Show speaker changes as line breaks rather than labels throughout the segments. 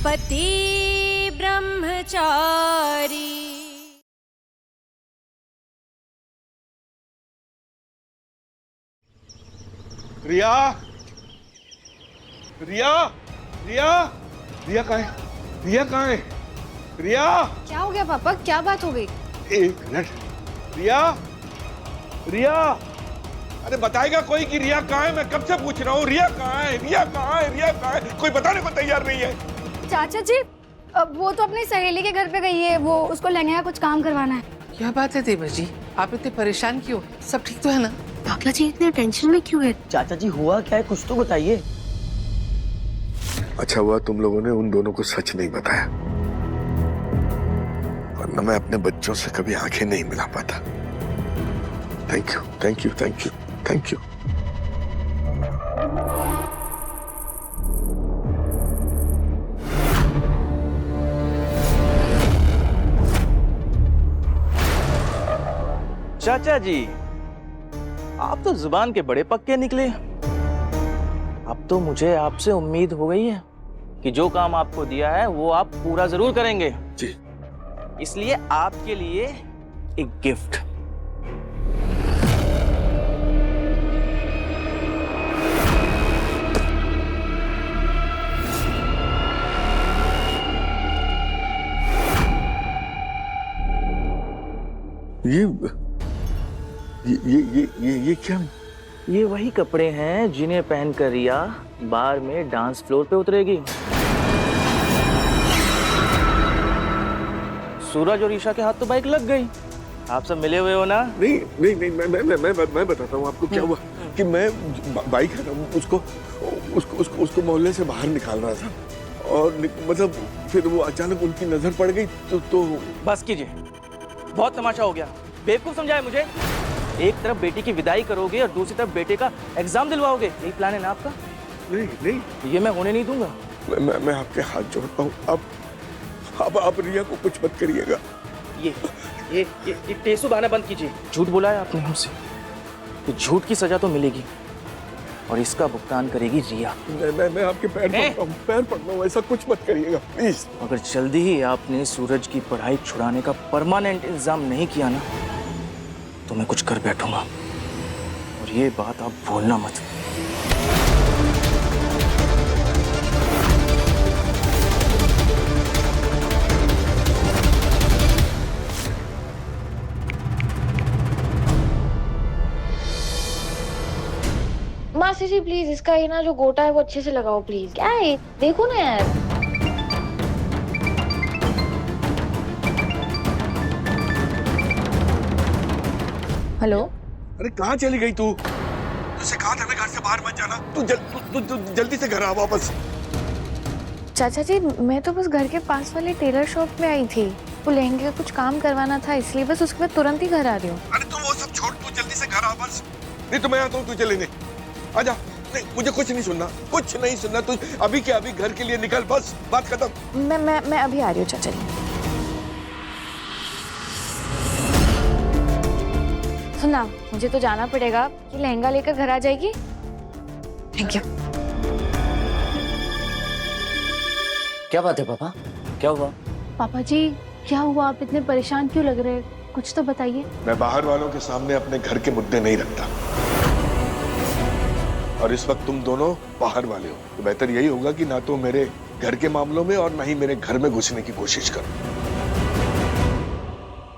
पति ब्रह्मचारी।
रिया, रिया, रिया, रिया कहाँ है? रिया कहाँ है? रिया!
क्या हो गया पापा, क्या बात हो गई?
एक मिनट। रिया, रिया, अरे बताएगा कोई कि रिया कहाँ है? मैं कब से पूछ रहा हूँ, रिया कहाँ है? रिया कहाँ है? रिया कहाँ है? कोई बताने को तैयार नहीं है।
चाचा जी, वो तो अपनी सहेली के घर पे गई है, वो उसको लहंगे का कुछ काम करवाना है।
क्या बात है देवर जी, आप इतने परेशान क्यों? सब ठीक तो है ना?
पापा जी इतने टेंशन में क्यों है?
चाचा जी हुआ क्या है, कुछ तो बताइए।
अच्छा हुआ तुम लोगों ने उन दोनों को सच नहीं बताया, वरना मैं अपने बच्चों से कभी आंखें नहीं मिला पाता। Thank you, thank you, thank you, thank you.
चाचा जी, आप तो जुबान के बड़े पक्के निकले। अब तो मुझे आपसे उम्मीद हो गई है कि जो काम आपको दिया है वो आप पूरा जरूर करेंगे
जी।
इसलिए आपके लिए एक गिफ्ट।
ये क्या?
ये वही कपड़े हैं जिन्हें पहनकर रिया बार में डांस फ्लोर पे उतरेगी। सूरज और ईशा के हाथ तो बाइक लग गई। आप सब मिले हुए हो ना?
नहीं नहीं नहीं, मैं बताता हूँ आपको क्या हुआ कि मैं बाइक है ना, उसको मोहल्ले से बाहर निकाल रहा था और मतलब फिर वो अचानक उनकी नजर पड़ गई तो
बस कीजिए, बहुत तमाशा हो गया। बेवकूफ समझाए मुझे। एक तरफ बेटी की विदाई करोगे और दूसरी तरफ बेटे का एग्जाम दिलवाओगे, यही प्लान है ना आपका?
नहीं नहीं,
ये मैं होने नहीं दूंगा।
मैं आपके हाथ जोड़ता हूँ, आप रिया को कुछ मत करिएगा।
ये टेसू बहाना बंद कीजिए। झूठ बोला है आपने हमसे, तो झूठ की सजा तो मिलेगी और इसका भुगतान करेगी रिया।
मैं आपके पैर पड़ता हूँ, पैर पड़ता हूँ, ऐसा कुछ मत करिएगा प्लीज।
अगर जल्दी ही आपने सूरज की पढ़ाई छुड़ाने का परमानेंट इंतजाम नहीं किया ना, तो मैं कुछ कर बैठूंगा और ये बात आप भूलना मत।
मासी जी प्लीज, इसका ये ना जो गोटा है वो अच्छे से लगाओ प्लीज। क्या है देखो ना यार।
हेलो,
अरे कहाँ चली गई तू? तुझसे कहा था मैं घर से बाहर मत जाना। तू जल्दी से घर आ वापस।
चाचा जी मैं तो बस घर के पास वाले टेलर शॉप में आई थी, वो लहंगे का कुछ काम करवाना था इसलिए बस उसके बाद तुरंत ही घर आ रही हूँ।
अरे तू वो सब छोड़, तू जल्दी से घर आ बस। नहीं तो मैं आता हूँ तुझे लेने। आजा। नहीं मुझे कुछ नहीं सुनना, कुछ नहीं सुनना। तू अभी के अभी घर के लिए निकल, बस बात खत्म।
मैं अभी आ रही हूँ चाचा जी। सुना, मुझे तो जाना पड़ेगा कि लहंगा लेकर घर आ जाएगी। Thank you.
क्या बात है पापा, क्या हुआ?
पापा जी क्या हुआ, आप इतने परेशान क्यों लग रहे हैं? कुछ तो बताइए।
मैं बाहर वालों के सामने अपने घर के मुद्दे नहीं रखता, और इस वक्त तुम दोनों बाहर वाले हो, तो बेहतर यही होगा कि ना तो मेरे घर के मामलों में और ना ही मेरे घर में घुसने की कोशिश करो।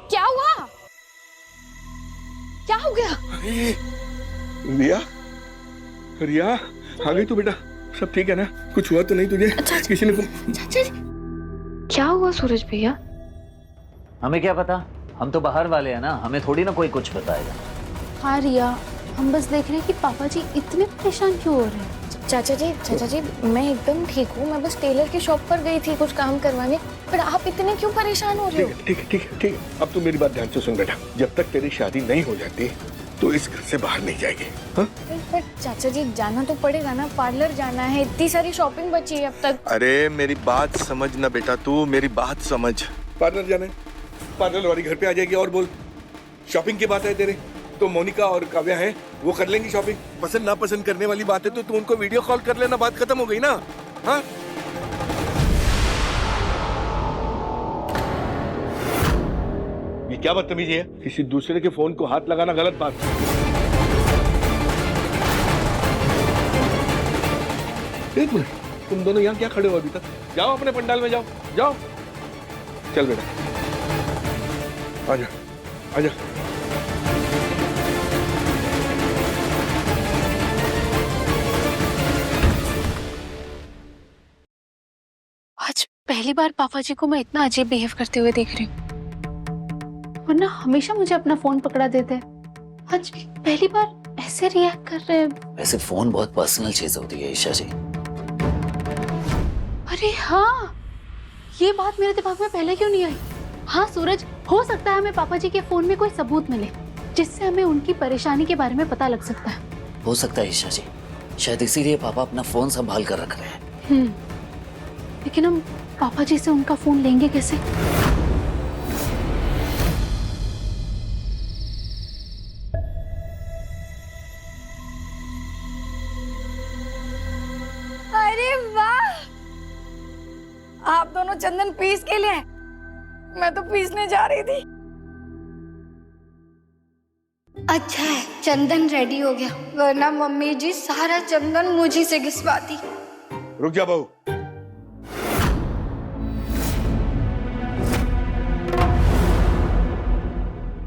क्या हुआ, क्या हो गया?
रिया, रिया आ गई तू बेटा? सब ठीक है ना? कुछ हुआ तो नहीं तुझे? किसी ने
चाचा जी क्या हुआ सूरज भैया?
हमें क्या पता, हम तो बाहर वाले हैं ना, हमें थोड़ी ना कोई कुछ बताएगा।
हाँ रिया, हम बस देख रहे हैं कि पापा जी इतने परेशान क्यों हो रहे हैं। चाचा जी मैं एकदम ठीक हूँ, मैं बस टेलर की शॉप पर गई थी कुछ काम करवाने, पर आप इतने क्यों परेशान हो रहे हो?
ठीक है। अब तू मेरी बात ध्यान से सुन बेटा, जब तक तेरी शादी नहीं हो जाती तो इस घर से बाहर नहीं जाएगी। हाँ?
पर चाचा जी जाना तो पड़ेगा ना, पार्लर जाना है, इतनी सारी शॉपिंग बची है अब तक।
अरे मेरी बात समझ ना बेटा, तू मेरी बात समझ। पार्लर जाना है, पार्लर वाली घर पे आ जाएगी और बोल शॉपिंग की बात है तेरे, तो मोनिका और काव्या है वो कर लेंगी शॉपिंग। पसंद ना पसंद करने वाली बात है तो तू उनको वीडियो कॉल कर लेना, बात खत्म हो गई ना। हाँ क्या बदतमीजी है? किसी दूसरे के फोन को हाथ लगाना गलत बात है। एक मिनट, तुम दोनों यहाँ क्या खड़े हो अभी तक? जाओ अपने पंडाल में जाओ, जाओ। चल बेटा, आजा, आजा।
आज पहली बार पापा जी को मैं इतना अजीब बिहेव करते हुए देख रही हूँ, वरना हमेशा मुझे अपना फोन पकड़ा देते हैं। आज पहली बार ऐसे रिएक्ट कर रहे हैं।
वैसे फोन बहुत पर्सनल चीज होती है ईशा जी।
अरे हाँ, ये बात मेरे दिमाग में पहले क्यों नहीं आई? हाँ सूरज, हो सकता है हमें पापा जी के फोन में कोई सबूत मिले जिससे हमें उनकी परेशानी के बारे में पता लग सकता है।
हो सकता है ईशा जी, शायद इसीलिए पापा अपना फोन संभाल कर रख रहे हैं।
लेकिन हम पापा जी से उनका फोन लेंगे कैसे?
अरे वाह, आप दोनों चंदन पीस के लिए, मैं तो पीसने जा रही थी। अच्छा है चंदन रेडी हो गया, वरना मम्मी जी सारा चंदन मुझी से घिसवाती।
रुक जा बहू।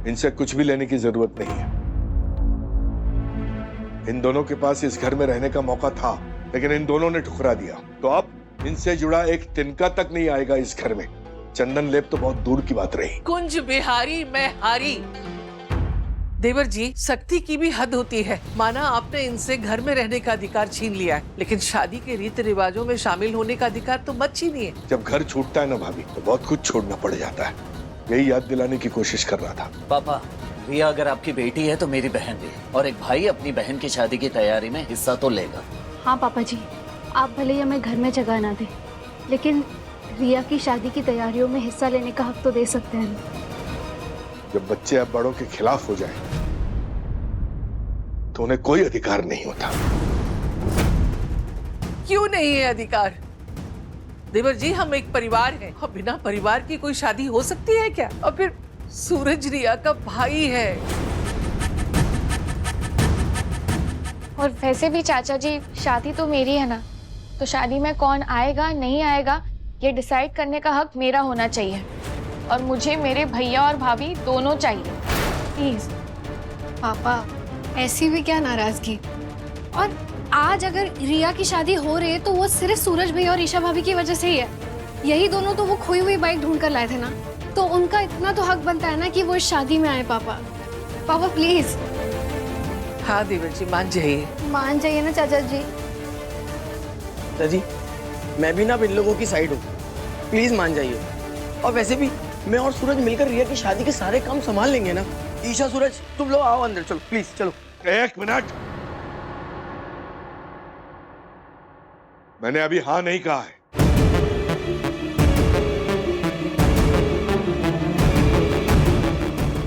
इनसे कुछ भी लेने की जरूरत नहीं है। इन दोनों के पास इस घर में रहने का मौका था, लेकिन इन दोनों ने ठुकरा दिया। तो अब इनसे जुड़ा एक तिनका तक नहीं आएगा इस घर में। चंदन लेप तो बहुत दूर की बात रही।
कुंज बिहारी मैं हारी। देवर जी, सख्ती की भी हद होती है। माना आपने इनसे घर में रहने का अधिकार छीन लिया है, लेकिन शादी के रीति रिवाजों में शामिल होने का अधिकार तो मत छीनिए।
जब घर छूटता है ना भाभी, तो बहुत कुछ छोड़ना पड़ जाता है। यही याद दिलाने की कोशिश कर रहा था।
पापा, रिया अगर आपकी बेटी है तो मेरी बहन भी, और एक भाई अपनी बहन की शादी की तैयारी में हिस्सा तो लेगा।
हाँ पापा जी, आप भले ही हमें घर में जगह ना दें, लेकिन रिया की शादी की तैयारियों में हिस्सा लेने का हक तो दे सकते हैं।
जब बच्चे अब बड़ों के खिलाफ हो जाए तो उन्हें कोई अधिकार नहीं होता।
क्यों नहीं है अधिकार? देवर जी, हम एक परिवार हैं, और बिना परिवार की कोई शादी हो सकती है क्या? और फिर सूरज रिया का भाई है।
और वैसे भी चाचा जी, शादी तो मेरी है ना, तो शादी में कौन आएगा नहीं आएगा ये डिसाइड करने का हक मेरा होना चाहिए। और मुझे मेरे भैया और भाभी दोनों चाहिए। प्लीज
पापा, ऐसी भी क्या नाराजगी? और आज अगर रिया की शादी हो रही है तो वो सिर्फ सूरज भैया और ईशा भाभी की वजह से ही है। यही दोनों तो वो खोई हुई बाइक ढूंढ कर लाए थे ना, तो उनका इतना तो हक बनता है ना कि वो इस शादी में आए। पापा पापा प्लीज।
हाँ देवर जी, मान जाइए।
मान जाइए ना चाचा जी।
चाचा जी, मैं भी ना इन लोगों की साइड हूँ, प्लीज मान जाइए। और वैसे भी मैं और सूरज मिलकर रिया की शादी के सारे काम संभाल लेंगे ना। ईशा, सूरज, तुम लोग आओ अंदर, चलो प्लीज चलो।
एक मिनट, मैंने अभी हाँ नहीं कहा है।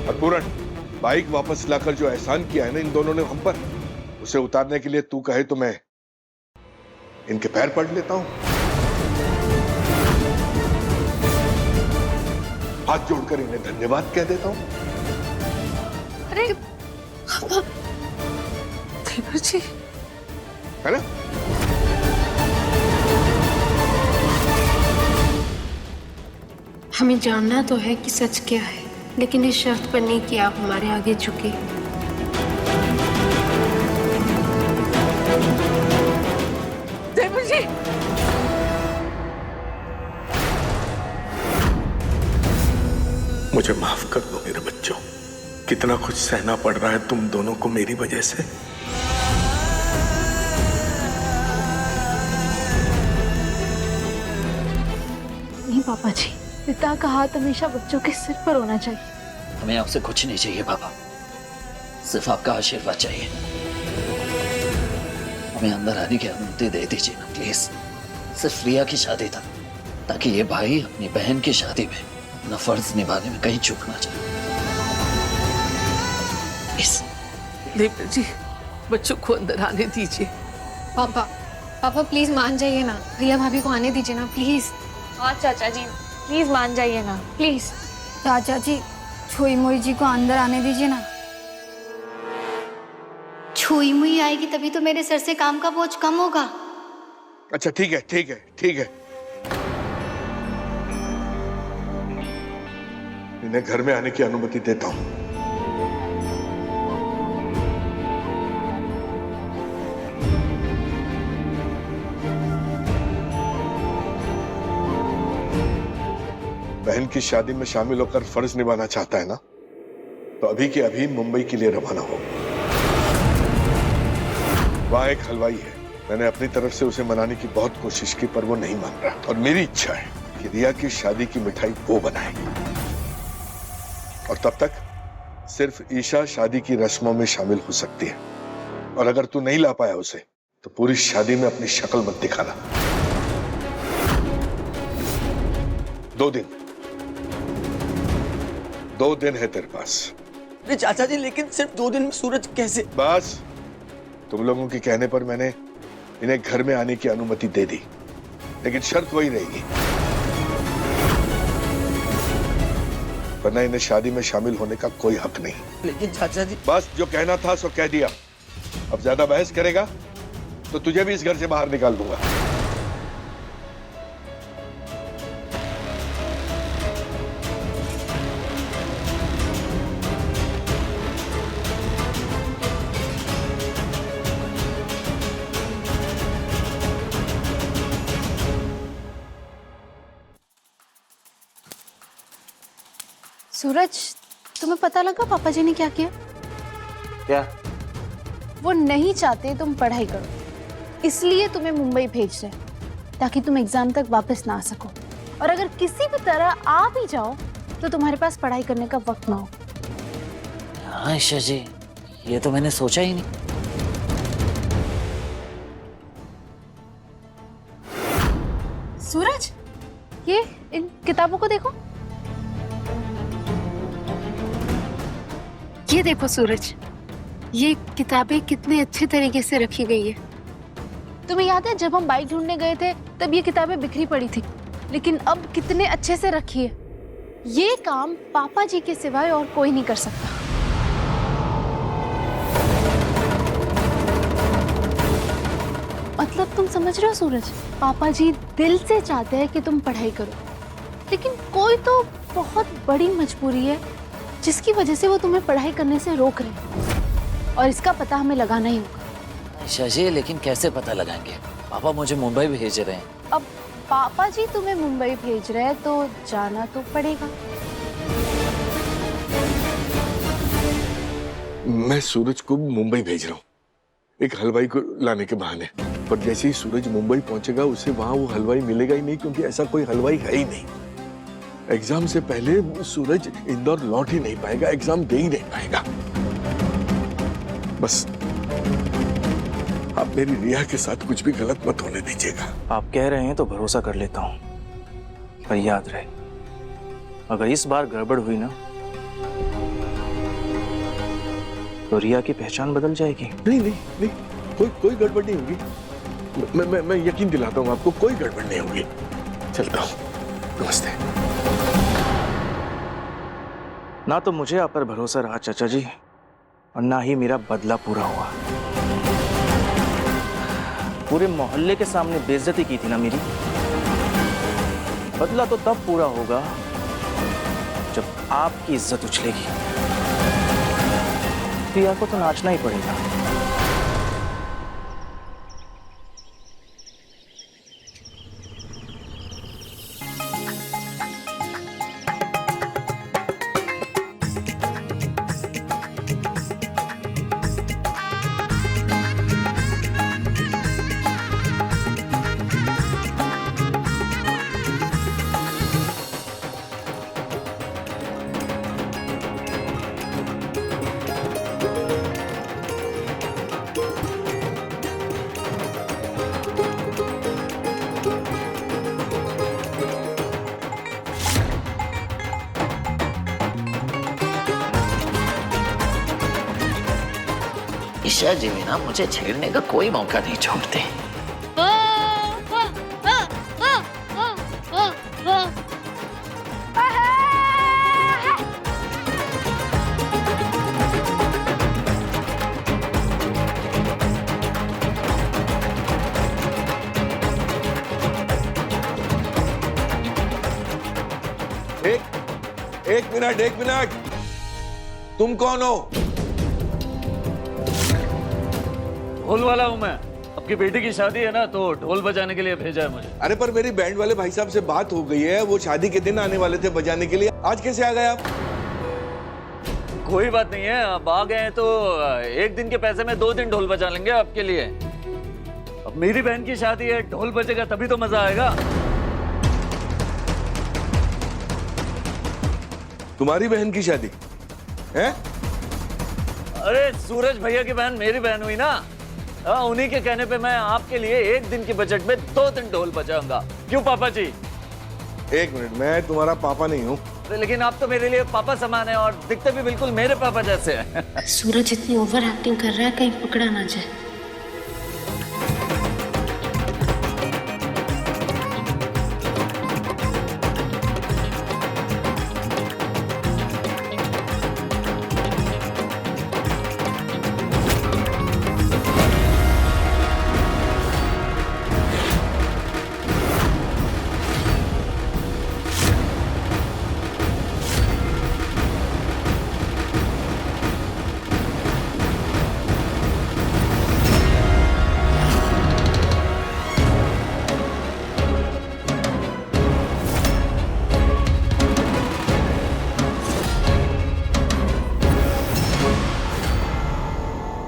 और पूरन, बाइक वापस लाकर जो एहसान किया है ना इन दोनों ने हम पर, उसे उतारने के लिए तू कहे तो मैं इनके पैर पड़ लेता हूं। हाथ जोड़कर इन्हें धन्यवाद कह देता हूं।
अरे
देवर जी,
है ना?
हमें जानना तो है कि सच क्या है, लेकिन इस शर्त पर नहीं कि आप हमारे आगे झुके।
देवर जी,
मुझे माफ कर दो मेरे बच्चों। कितना कुछ सहना पड़ रहा है तुम दोनों को मेरी वजह से।
नहीं पापा जी, पिता का हाथ हमेशा बच्चों के सिर पर होना चाहिए।
हमें आपसे कुछ नहीं चाहिए पापा, सिर्फ आपका आशीर्वाद चाहिए। हमें अंदर आने की अनुमति दे दीजिए ना प्लीज। सिर्फ रिया की शादी तक, ताकि ये भाई अपनी बहन की शादी में अपना फर्ज निभाने में कहीं चूक ना जाए।
देवर जी, बच्चों को अंदर आने दीजिए।
पापा पापा प्लीज मान जाइए ना, रिया भाभी को आने दीजिए ना प्लीज।
हाँ चाचा जी, प्लीज मान जाइए ना, प्लीज।
चाचा जी छुई मुई जी को अंदर आने दीजिए ना।
छुई मुई आएगी तभी तो मेरे सर से काम का बोझ कम होगा।
अच्छा ठीक है ठीक है ठीक है, इन्हें घर में आने की अनुमति देता हूं। बहन की शादी में शामिल होकर फर्ज निभाना चाहता है ना, तो अभी के अभी मुंबई के लिए रवाना हो। वहां एक हलवाई है, मैंने अपनी तरफ से उसे मनाने की बहुत कोशिश की पर वो नहीं मान रहा, और मेरी इच्छा है कि रिया की शादी की मिठाई वो बनाए, और तब तक सिर्फ ईशा शादी की रस्मों में शामिल हो सकती है। और अगर तू नहीं ला पाया उसे तो पूरी शादी में अपनी शक्ल मत दिखाना। 2 दिन है तेरे पास।
अरे चाचा जी, लेकिन सिर्फ 2 दिन में सूरज कैसे?
बस तुम लोगों के कहने पर मैंने इन्हें घर में आने की अनुमति दे दी, लेकिन शर्त वही रहेगी, वरना इन्हें शादी में शामिल होने का कोई हक नहीं।
लेकिन चाचा जी।
बस जो कहना था सो कह दिया। अब ज्यादा बहस करेगा तो तुझे भी इस घर से बाहर निकाल दूंगा।
सूरज, तुम्हें पता लगा पापा जी ने क्या किया?
क्या?
वो नहीं चाहते तुम पढ़ाई करो, इसलिए तुम्हें मुंबई भेज रहे हैं ताकि तुम एग्जाम तक वापस ना आ सको, और अगर किसी भी तरह आ भी जाओ तो तुम्हारे पास पढ़ाई करने का वक्त ना हो।
हाँ ईशा जी, ये तो मैंने सोचा ही नहीं।
सूरज, ये इन किताबों को देखो। ये देखो सूरज, ये किताबें कितने अच्छे तरीके से रखी गई है। तुम्हें याद है जब हम बाइक ढूंढने गए थे तब ये किताबें बिखरी पड़ी थी, लेकिन अब कितने अच्छे से रखी है। ये काम पापा जी के सिवाय और कोई नहीं कर सकता। मतलब तुम समझ रहे हो सूरज, पापा जी दिल से चाहते हैं कि तुम पढ़ाई करो, लेकिन कोई तो बहुत बड़ी मजबूरी है जिसकी वजह से वो तुम्हें पढ़ाई करने से रोक रहे हैं, और इसका पता हमें लगाना ही होगा।
ईशा जी, लेकिन कैसे पता लगाएंगे? पापा मुझे मुंबई भेज रहे हैं।
अब पापा जी तुम्हें मुंबई भेज रहे हैं तो जाना तो पड़ेगा।
मैं सूरज को मुंबई भेज रहा हूँ एक हलवाई को लाने के बहाने, पर जैसे ही सूरज मुंबई पहुंचेगा उसे वहां वो हलवाई मिलेगा ही नहीं, क्योंकि ऐसा कोई हलवाई है ही नहीं। एग्जाम से पहले सूरज इंदौर लौट ही नहीं पाएगा, एग्जाम दे ही नहीं पाएगा। बस आप मेरी रिया के साथ कुछ भी गलत मत होने दीजिएगा।
आप कह रहे हैं तो भरोसा कर लेता हूँ, पर याद रहे अगर इस बार गड़बड़ हुई ना तो रिया की पहचान बदल जाएगी।
नहीं नहीं नहीं, कोई गड़बड़ नहीं होगी। मैं यकीन दिलाता हूँ आपको, कोई गड़बड़ नहीं होगी। चलता हूँ, नमस्ते।
ना तो मुझे आप पर भरोसा रहा चाचा जी, और ना ही मेरा बदला पूरा हुआ। पूरे मोहल्ले के सामने बेइज्जती की थी ना मेरी, बदला तो तब पूरा होगा जब आपकी इज्जत उछलेगी। रिया को तो नाचना ही पड़ेगा।
ईशा जी भी ना मुझे छेड़ने का कोई मौका नहीं छोड़ते।
एक मिनट, तुम कौन हो?
ढोल वाला हूँ मैं। आपकी बेटी की शादी है ना, तो ढोल बजाने के लिए भेजा है मुझे।
अरे पर मेरी बैंड वाले भाई साहब से बात हो गई है, वो शादी के दिन आने वाले थे बजाने के लिए। आज कैसे आ गए आप?
कोई बात नहीं है, अब आ गए हैं तो एक दिन के पैसे में 2 दिन ढोल बजा लेंगे आपके लिए। अब मेरी बहन की शादी है, ढोल बजेगा तभी तो मजा आएगा।
तुम्हारी बहन की शादी है?
अरे सूरज भैया की बहन मेरी बहन हुई ना। उन्हीं के कहने पे मैं आपके लिए एक दिन के बजट में 2 दिन ढोल बजाऊंगा। क्यों पापा जी?
एक मिनट, मैं तुम्हारा पापा नहीं हूँ।
लेकिन आप तो मेरे लिए पापा समान है और दिखते भी बिल्कुल मेरे पापा जैसे हैं।
सूरज इतनी ओवर एक्टिंग कर रहा है, कहीं पकड़ा ना जाए।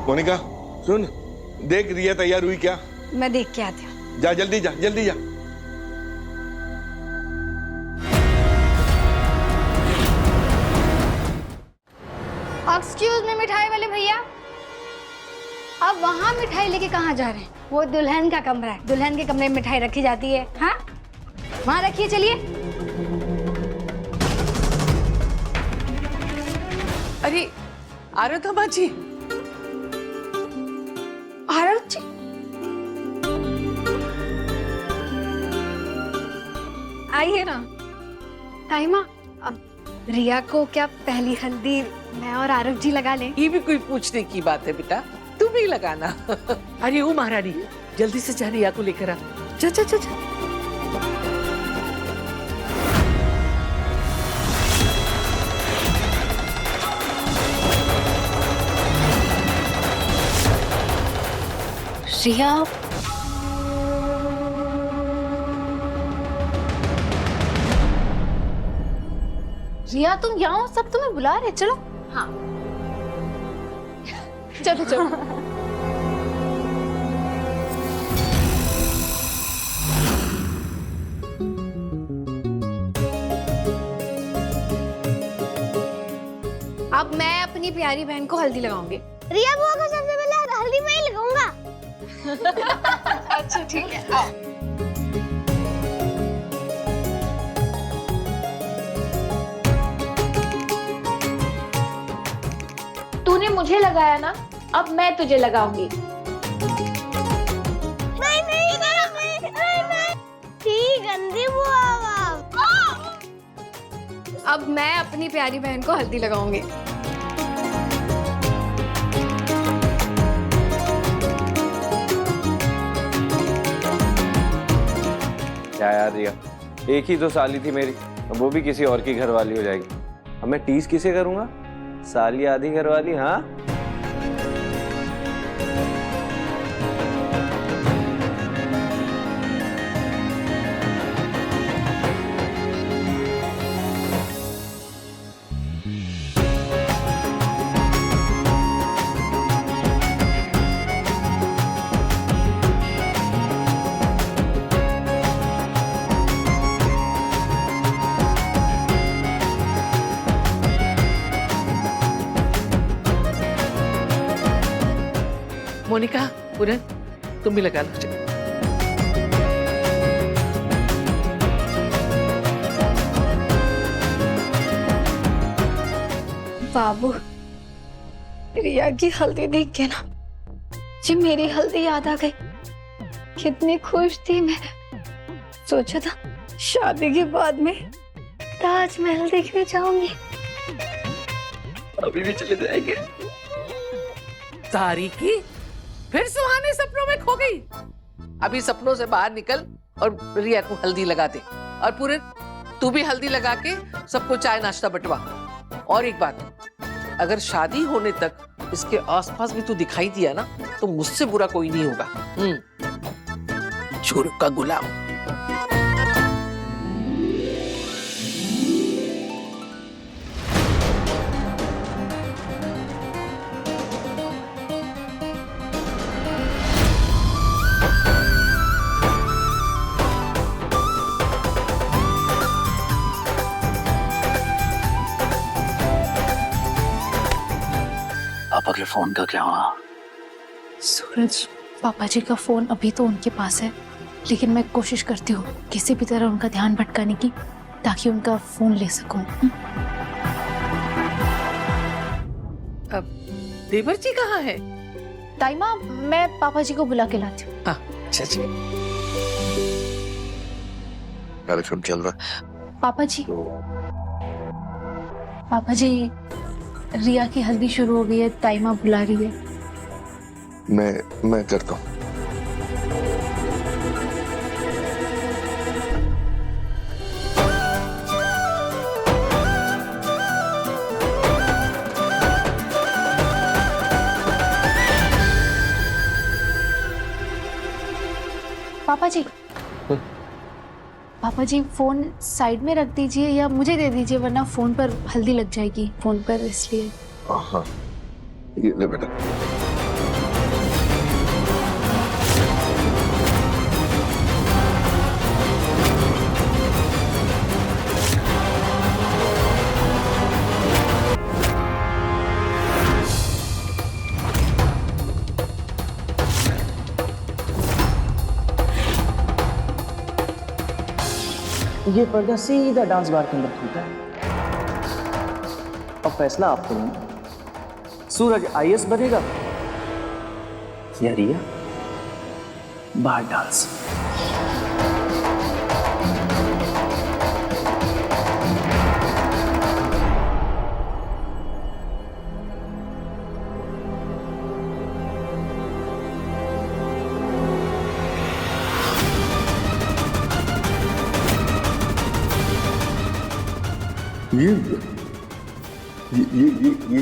मोनिका सुन, देख रिया तैयार हुई क्या?
मैं देख के आती हूँ।
जा जल्दी जा।
एक्सक्यूज मी मिठाई वाले भैया, अब वहाँ मिठाई लेके कहाँ जा रहे हैं? वो दुल्हन का कमरा है, दुल्हन के कमरे में मिठाई रखी जाती है। हाँ, वहाँ रखिए, चलिए।
अरे आराधना जी,
आरव जी, आइए ना। ताईमा, अब रिया को क्या पहली हल्दी मैं और आरव जी लगा लें?
ये भी कोई पूछने की बात है बेटा, तुम ही लगाना। अरे ओ महारानी, जल्दी से जा रिया को लेकर आ। जा।
रिया,
रिया तुम यहाँ हो, सब तुम्हें बुला रहे, चलो। हाँ चलो।
अब मैं अपनी प्यारी बहन को हल्दी लगाऊंगी।
रिया बुआ को सबसे पहले हल्दी मैं ही लगाऊंगा।
अच्छा ठीक है, आओ।
तूने मुझे लगाया ना, अब मैं तुझे लगाऊंगी।
नहीं, ठीक गंदी बुआ।
अब मैं अपनी प्यारी बहन को हल्दी लगाऊंगी।
क्या यार रिया, एक ही तो साली थी मेरी, वो भी किसी और की घरवाली हो जाएगी। अब मैं टीज किसे करूंगा? साली आधी घरवाली। हाँ
मोनिका, पूरन, तुम भी लगा लो।
बाबू, रिया की हल्दी देख के ना जी मेरी हल्दी याद आ गई। कितनी खुश थी मैं, सोचा था शादी के बाद में ताजमहल देखने जाऊंगी।
अभी भी चले जाएंगे।
तारीकी फिर सुहाने सपनों में खो गई। अभी सपनों से बाहर निकल और रिया को हल्दी लगा दे। और पूरे तू भी हल्दी लगा के सबको चाय नाश्ता बंटवा। और एक बात, अगर शादी होने तक इसके आसपास भी तू दिखाई दिया ना तो मुझसे बुरा कोई नहीं होगा। छोरू का गुलाम।
पापा के फोन का क्या हुआ?
सूरज, पापा जी का फोन अभी तो उनके पास है, लेकिन मैं कोशिश करती हूँ किसी भी तरह उनका ध्यान भटकाने की, ताकि उनका फोन ले सकूं।
अब देवर जी कहाँ है?
ताई माँ, मैं पापा जी को बुला के लाती हूँ।
हाँ, अच्छा।
कार्यक्रम चल रहा है।
पापा जी, रिया की हल्दी शुरू हो गई है, ताई माँ बुला रही है।
मैं करता हूँ।
पापा जी फोन साइड में रख दीजिए या मुझे दे दीजिए, वरना फोन पर हल्दी लग जाएगी फोन पर, इसलिए।
हाँ, ये ले बेटा।
ये पर्दा सीधा डांस बार के अंदर खुलता है। अब फैसला आपको लेना, सूरज आईएएस बनेगा या रिया बार डांस।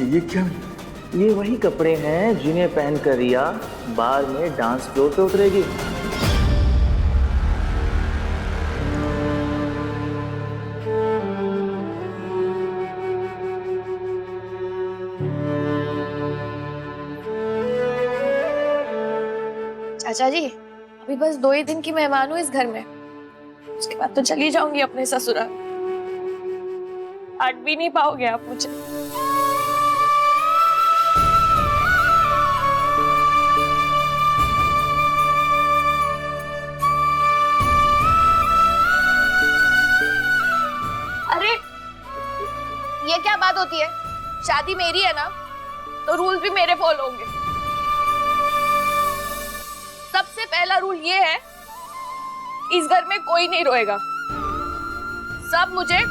ये क्या?
ये वही कपड़े हैं जिन्हें पहनकर रिया बार में डांस फ्लोर पे उतरेगी।
चाचा जी, अभी बस 2 ही दिन की मेहमान हूँ इस घर में, उसके बाद तो चली जाऊंगी अपने ससुराल। हट भी नहीं पाओगे आप मुझे। अरे ये क्या बात होती है? शादी मेरी है ना, तो रूल्स भी मेरे फॉलो होंगे। सबसे पहला रूल ये है, इस घर में कोई नहीं रोएगा, सब मुझे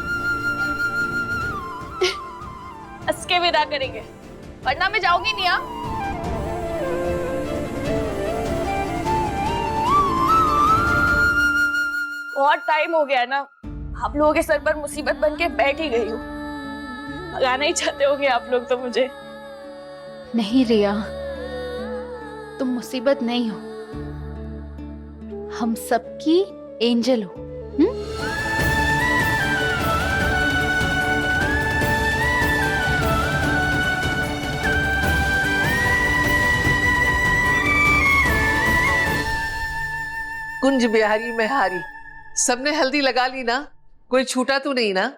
हंस के विदा करेंगे, वरना मैं जाऊंगी नहीं। हाँ, बहुत टाइम हो गया ना, आप लोगों के सर पर मुसीबत बन के बैठ ही गई हूँ। भगाना ही चाहते होंगे आप लोग तो मुझे।
नहीं रिया, तुम मुसीबत नहीं हो, हम सबकी एंजल हो।
कुंज बिहारी में हारी, सबने हल्दी लगा ली ना? कोई छूटा तो नहीं ना?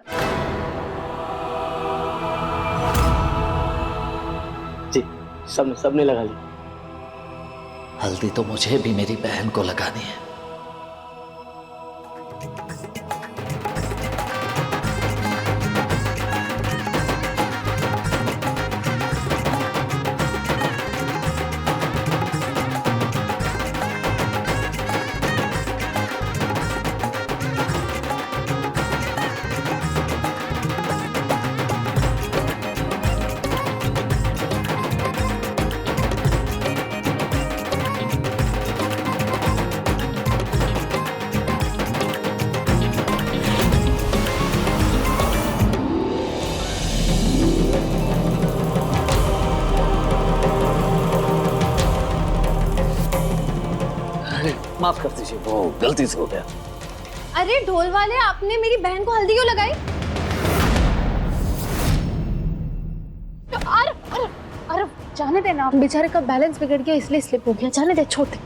जी, सबने लगा ली।
हल्दी तो मुझे भी मेरी बहन को लगानी है। माफ कर दीजिए, वो गलती से हो गया।
अरे ढोल वाले, आपने मेरी बहन को हल्दी क्यों लगाई?
अरे जाने देना, बेचारे का बैलेंस बिगड़ गया इसलिए स्लिप हो गया। जाने दे, छोड़ दे।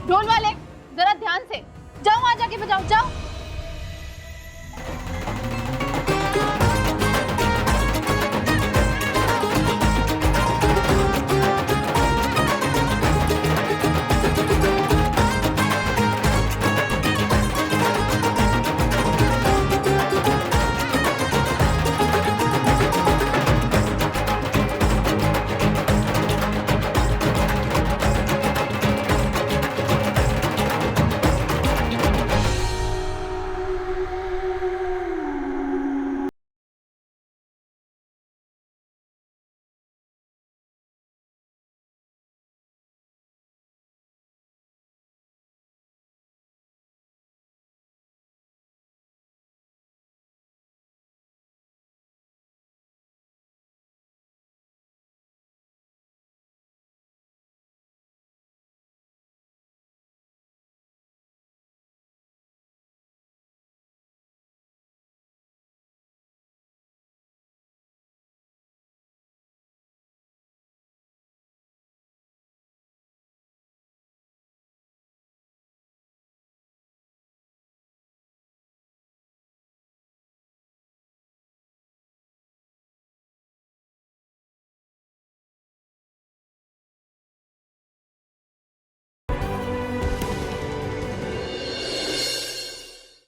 ढोल वाले जरा ध्यान से जाओ, वहां जाके बजाओ, जाओ।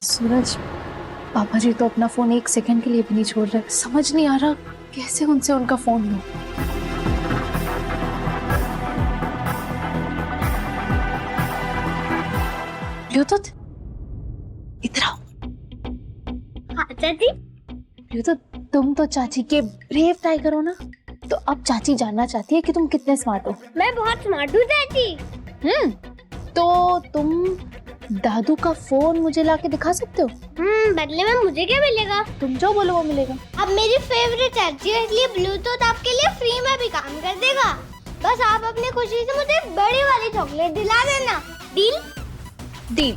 सूरज, पापा जी तो अपना फोन एक सेकंड के लिए भी नहीं छोड़ रहे। समझ नहीं आ रहा कैसे उनसे उनका फोन लूं। ब्लूटूथ, इधर आओ।
चाची,
ब्लूटूथ, तुम तो चाची के ब्रेव टाइगर हो ना, तो अब चाची जानना चाहती है कि तुम कितने स्मार्ट हो।
मैं बहुत स्मार्ट हूँ चाची।
तो तुम दादू का फोन मुझे लाके दिखा सकते हो?
बदले में मुझे क्या मिलेगा?
तुम जो बोलो वो मिलेगा।
अब मेरी फेवरेट चाची है, इसलिए ब्लूटूथ आपके लिए फ्री में भी काम कर देगा। बस आप अपनी खुशी से मुझे बड़ी वाली चॉकलेट दिला देना। डील?
डील।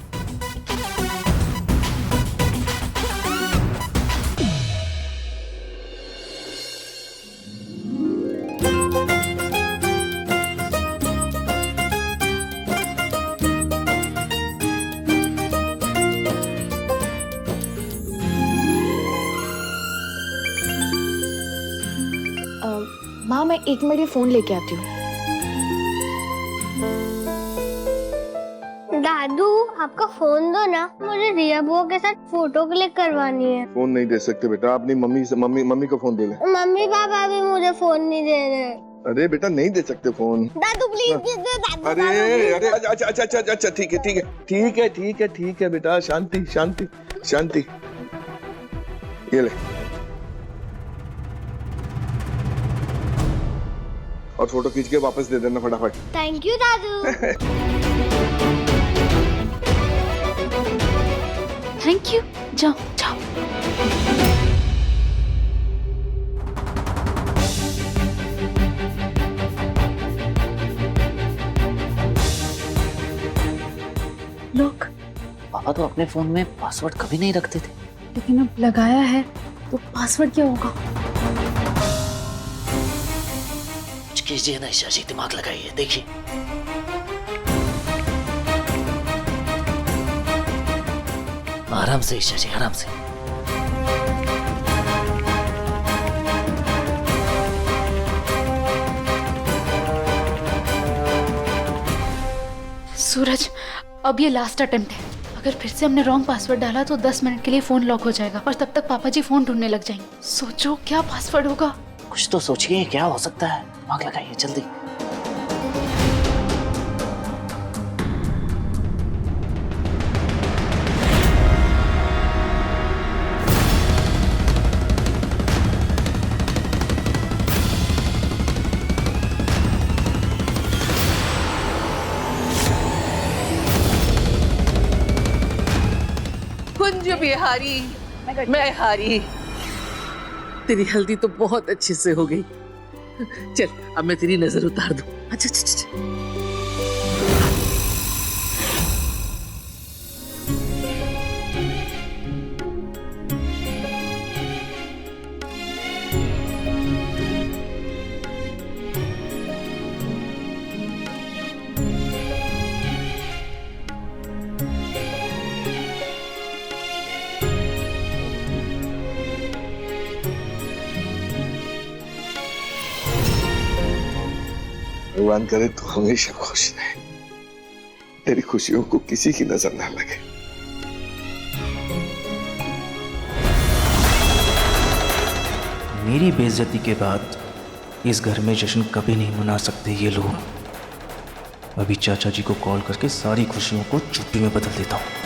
माँ, मैं 1 मिनट ये फोन लेके आती हूँ।
दादू, आपका फोन दो ना, मुझे रिया बुआ के साथ फोटो क्लिक करवानी है।
फोन नहीं दे सकते बेटा, अपनी मम्मी को फोन दे ले।
मम्मी पापा भी मुझे फोन नहीं दे रहे।
अरे बेटा नहीं दे सकते फोन।
दादू प्लीज दे दो दादू।
अरे अच्छा ठीक है बेटा, शांति। ये ले, और फोटो खींच के वापस दे देना फटाफट।
Thank you Dadu.
Thank you. जाओ जाओ। लोग,
पापा तो अपने फोन में पासवर्ड कभी नहीं रखते थे।
लेकिन अब लगाया है तो पासवर्ड क्या होगा?
कुछ कीजिए ना ईशा जी, दिमाग लगाइए, देखिए। आराम से ईशा जी, आराम से।
सूरज, अब ये लास्ट अटेम्प्ट है। अगर फिर से हमने रॉन्ग पासवर्ड डाला तो 10 मिनट के लिए फोन लॉक हो जाएगा और तब तक पापा जी फोन ढूंढने लग जाएंगे। सोचो क्या पासवर्ड होगा।
कुछ तो सोचिए, क्या हो सकता है? दिमाग लगाइए जल्दी।
कुंज बिहारी, मैं हारी। तेरी हल्दी तो बहुत अच्छे से हो गई। चल अब मैं तेरी नजर उतार दूं। अच्छा अच्छा अच्छा।
भगवान करे तो हमेशा खुश रहे, तेरी खुशियों को किसी की नजर ना लगे।
मेरी बेइज्जती के बाद इस घर में जश्न कभी नहीं मना सकते ये लोग। अभी चाचा जी को कॉल करके सारी खुशियों को चुप्पी में बदल देता हूँ।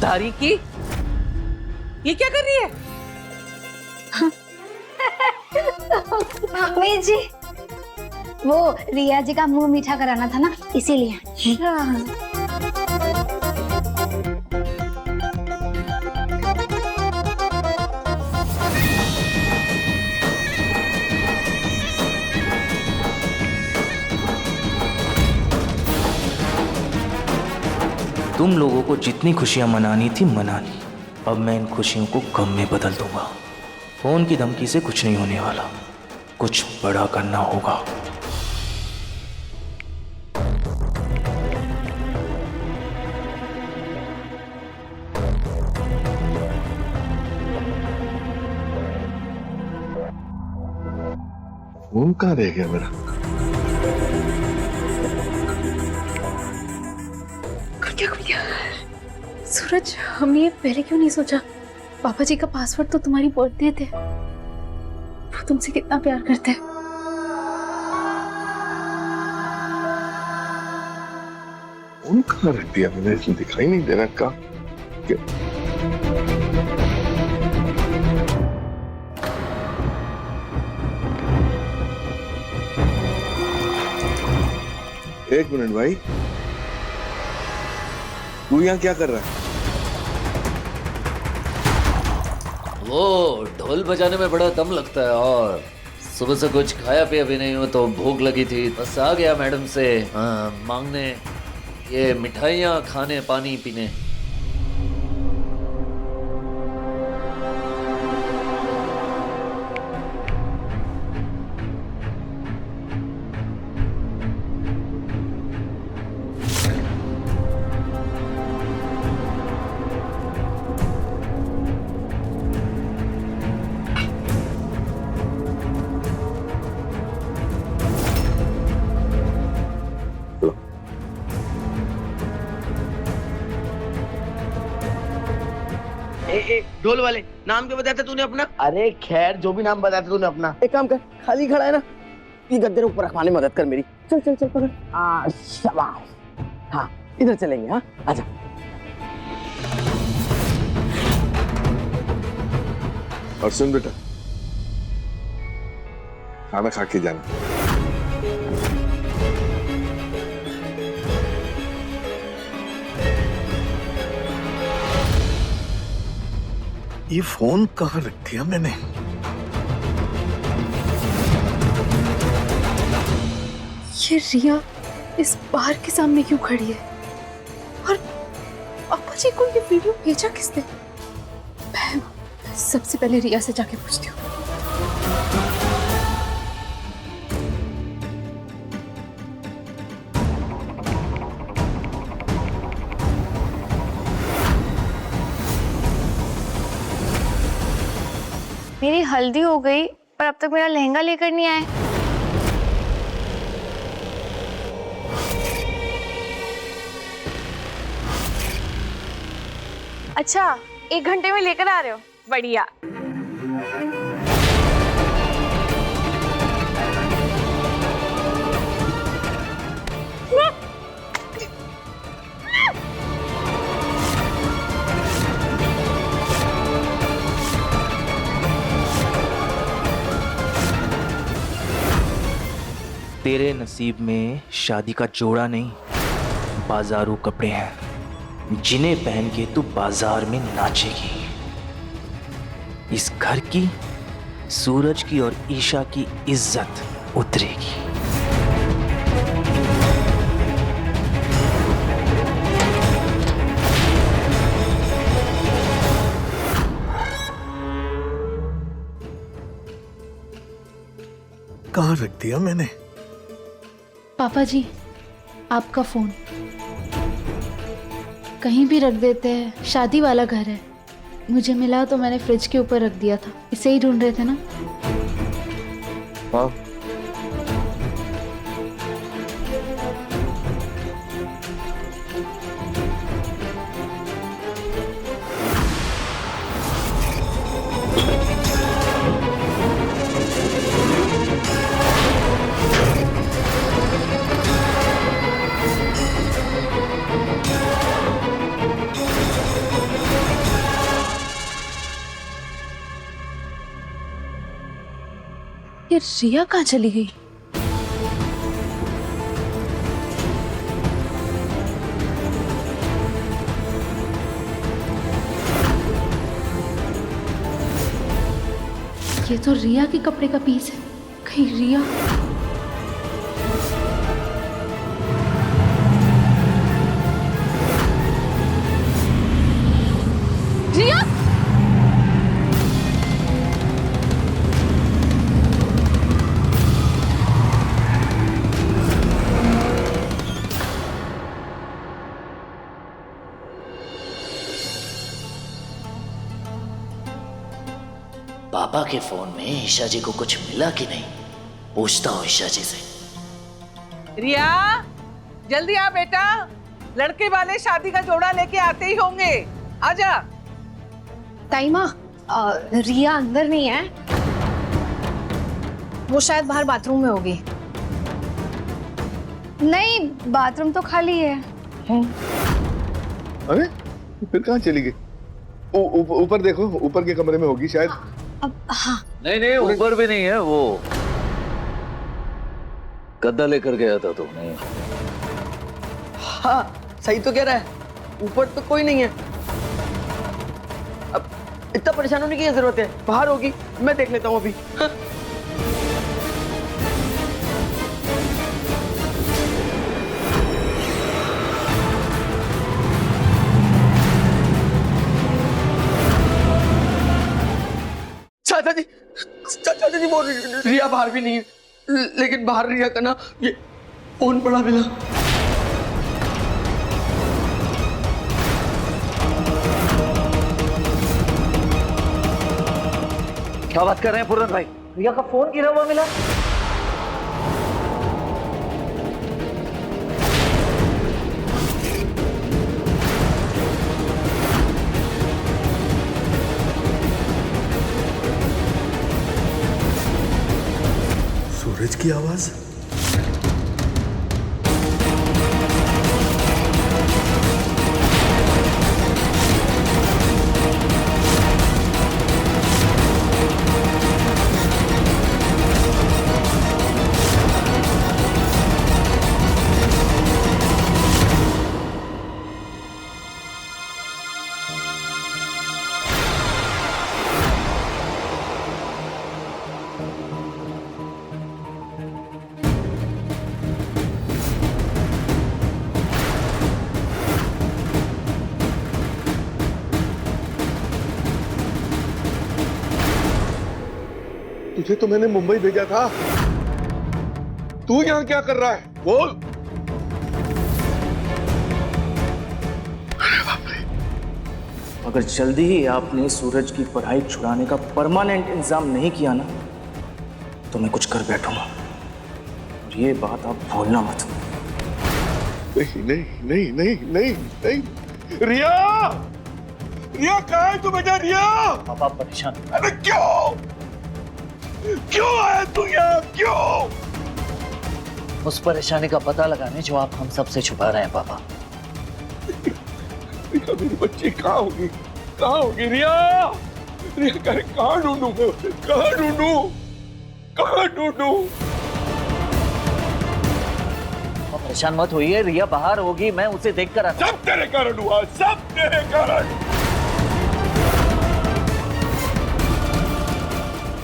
तारीकी, ये क्या कर रही है?
मम्मी जी, वो रिया जी का मुंह मीठा कराना था ना, इसीलिए।
तुम लोगों को जितनी खुशियां मनानी थी मना ली। अब मैं इन खुशियों को गम में बदल दूंगा। फोन की धमकी से कुछ नहीं होने वाला, कुछ बड़ा करना होगा।
फोन कहाँ रह गया मेरा?
सूरज, हमने ये पहले क्यों नहीं सोचा? पापा जी का पासवर्ड तो तुम्हारी बर्थडे थे। वो तुमसे कितना प्यार करते हैं।
फोन कहाँ रख दिया मैंने? इसमें दिखाई नहीं दे रहा। का एक मिनट भाई, तू यहाँ क्या कर रहा है?
वो ढोल बजाने में बड़ा दम लगता है, और सुबह से कुछ खाया पिया भी नहीं हो तो भूख लगी थी, बस आ गया मैडम से मांगने ये मिठाइयाँ खाने, पानी पीने।
ढोल वाले, नाम क्या बताया था तूने अपना? अरे खैर, जो भी नाम बताया था तूने अपना, एक काम कर, खाली खड़ा है ना, ये गद्दे ऊपर रखवाने में मदद कर मेरी। चल चल चल पकड़। शाबाश। हाँ, इधर चलेंगे। हाँ, आजा।
और सुन बेटा, खाना खा के जाना। ये फोन कहाँ रख दिया मैंने?
ये रिया इस बार के सामने क्यों खड़ी है? और पापा जी को ये वीडियो भेजा किसने? मैं सबसे पहले रिया से जाके पूछती हूँ।
मेरी हल्दी हो गई, पर अब तक मेरा लहंगा लेकर नहीं आए। अच्छा, 1 घंटे में लेकर आ रहे हो? बढ़िया।
तेरे नसीब में शादी का जोड़ा नहीं, बाजारू कपड़े हैं जिन्हें पहन के तू बाजार में नाचेगी। इस घर की, सूरज की और ईशा की इज्जत उतरेगी।
कहाँ रख दिया मैंने?
पापा जी, आपका फोन कहीं भी रख देते हैं, शादी वाला घर है। मुझे मिला तो मैंने फ्रिज के ऊपर रख दिया था। इसे ही ढूंढ रहे थे ना?
वाह,
ये रिया कहाँ चली गई? ये तो रिया के कपड़े का पीस है। कहीं रिया रिया
पापा के फोन में ईशा जी को कुछ मिला कि नहीं, पूछता हूँ ईशा जी से।
रिया, जल्दी आ बेटा, लड़के वाले शादी का जोड़ा लेके आते ही होंगे। आजा।
ताई माँ, रिया अंदर नहीं है, वो शायद बाहर बाथरूम में होगी। नहीं, बाथरूम तो खाली है।
अरे फिर कहाँ चली गई? ऊपर देखो, ऊपर के कमरे में होगी शायद।
अब हाँ,
नहीं नहीं, ऊपर भी नहीं है, वो गद्दा लेकर गया था तो नहीं।
हाँ सही तो कह रहा है, ऊपर तो कोई नहीं है। अब इतना परेशान होने की क्या जरूरत है, बाहर होगी, मैं देख लेता हूँ अभी। हाँ? चाचा जी वो रिया बाहर भी नहीं है, लेकिन बाहर रिया का ना ये फोन पड़ा मिला।
क्या बात कर रहे हैं पूरन भाई?
रिया का फोन गिरा हुआ मिला।
सूरज की आवाज। तुझे तो मैंने मुंबई भेजा था, तू यहाँ क्या कर रहा है? बोल।
अगर जल्दी ही आपने सूरज की पढ़ाई छुड़ाने का परमानेंट इंतजाम नहीं किया ना, तो मैं कुछ कर बैठूंगा। और ये बात आप भूलना मत।
नहीं नहीं नहीं नहीं नहीं नहीं। रिया, रिया कहाँ है तू बेटा? रिया,
पापा परेशान।
अरे क्यों क्यों आया तू यहाँ? क्यों?
उस परेशानी का पता लगाने जो आप हम सबसे छुपा रहे हैं पापा।
रिया मेरी बच्ची कहाँ होगी? कहाँ होगी रिया? रिया कहाँ ढूंढूं मैं उसे? कहाँ ढूंढूं? कहाँ ढूंढूं?
परेशान मत होइए, रिया बाहर होगी, मैं उसे देख कर आता हूं।
सब तेरे कारण हुआ, सब तेरे कारण।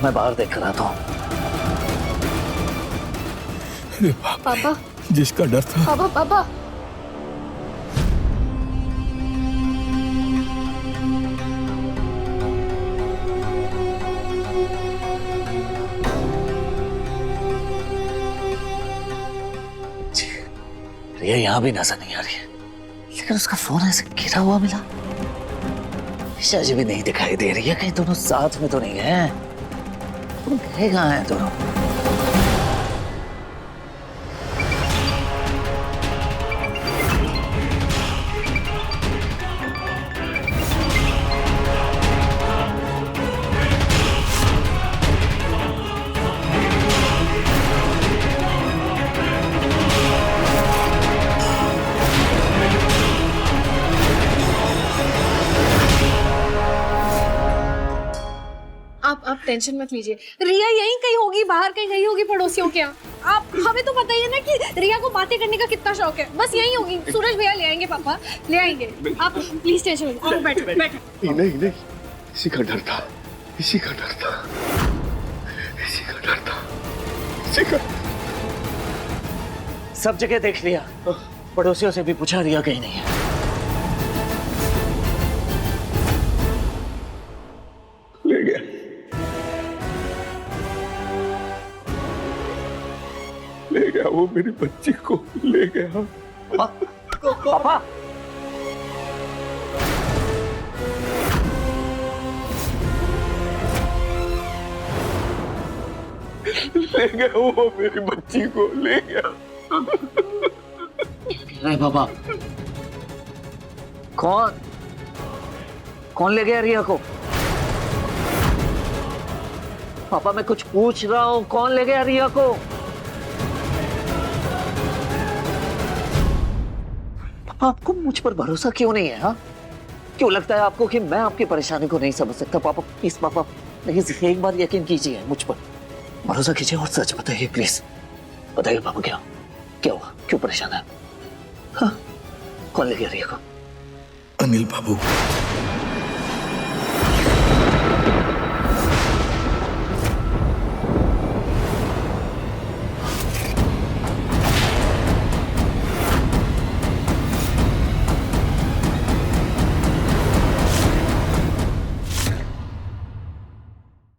मैं बाहर देख कर आता हूँ।
पापा
जिसका डर था।
पापा पापा
रिया यहाँ भी नजर नहीं आ रही है, लेकिन उसका फोन ऐसे गिरा हुआ मिला। ईशा जी भी नहीं दिखाई दे रही है, कहीं दोनों साथ में तो नहीं है। तुम गए कहाँ हैं दोनों?
आप टेंशन मत लीजिए, रिया यहीं कहीं होगी, बाहर कहीं गई होगी पड़ोसियों के यहाँ। आप हमें तो पता ही है ना कि रिया को बातें करने का कितना शौक है, बस यहीं होगी। सूरज भैया ले आएंगे, पापा ले आएंगे। आप प्लीज टेंशन मत लीजिए, बैठो बैठो।
नहीं, इसी का डर था, इसी का डर था, इसी का डर था, इसी का।
सब जगह देख लिया, पड़ोसियों से भी पूछा, रिया कहीं नहीं है।
ले गया, ले गया, वो मेरी बच्ची को ले गया।
पापा
ले गया, वो मेरी बच्ची को ले गया।
अरे बाबा, कौन ले गया रिया को? पापा मैं कुछ पूछ रहा हूँ, कौन ले गया रिया को? पापा आपको मुझ पर भरोसा क्यों नहीं है? हाँ, क्यों लगता है आपको कि मैं आपकी परेशानी को नहीं समझ सकता? पापा प्लीज, पापा प्लीज एक बार यकीन कीजिए, मुझ पर भरोसा कीजिए और सच बताइए प्लीज। बताइए पापा, क्या हुआ, क्यों परेशान है? हाँ, कौन ले गया रिया को?
अनिल बाबू।